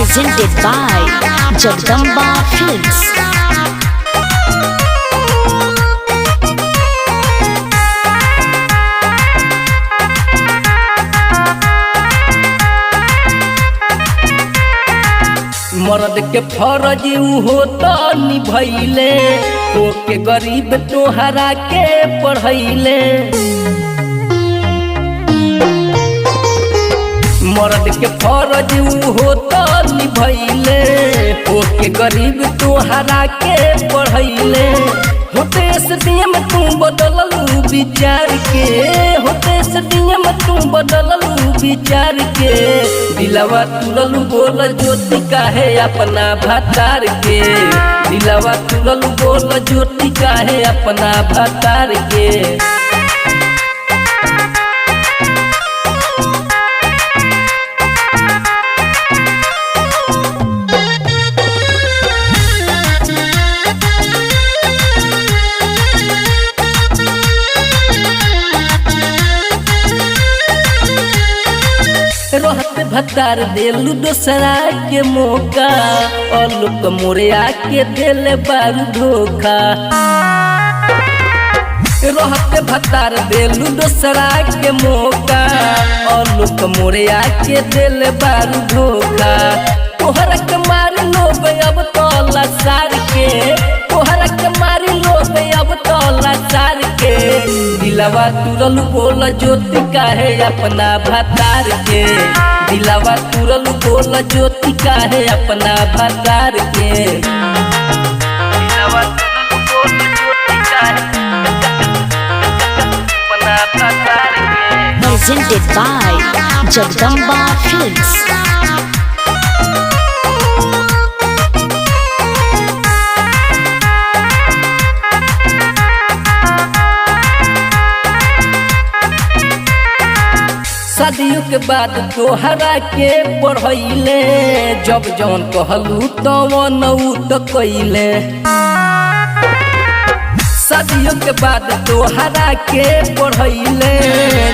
presented by Jagdamba Films. मर्द के फर्ज होता निभैले के गरीब तोहरा के पढ़ैले। मर्द के फर्ज होता निभैले के गरीब तोहरा के पढ़ैले। होते सदियम तू बदललू विचार के, होते सदियम तू बदललू विचार के। दिलवा तुरलू बोल ज्योति काहे अपना भतार के, दिलवा तुरलू बोल ज्योति काहे अपना भतार के। रहत भतार देलू दोसरा के मौका, और लोग मोरिया के दिल बारू धोखा। रहत भतार देलू दोसरा के मौका, और लोग मोरिया के दिल बारू धोखा। तोहरा के मारी लोग अब तोला सार के, तोहरा के मारी लोग अब तोला सार के। दिलवा तुरलू बोल ज्योति काहे अपना भतार के, दिलवा तुरलू बोल ज्योति काहे अपना भतार के। दिलवा तुरलू बोल ज्योति काहे अपना भतार के। Presented by Jagdamba Films. शादियों के बाद तोहरा के पढ़ैले, जब जौन कहलू तवन तो कैले। शादियों के बाद तोहरा के पढ़ैले,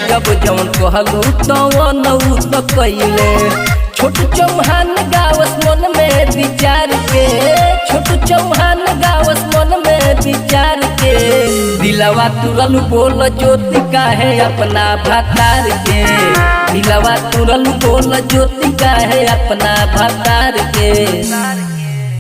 जब जौन कहलू तवन तो कैले। छोटू चौहान गावस मन में विचार के, छोटू चौहान गावस मन में विचार के। दिलवा तुरलू बोल ज्योति काहे अपना भतार के, दिलवा तुरलू बोल ज्योति काहे अपना भतार के।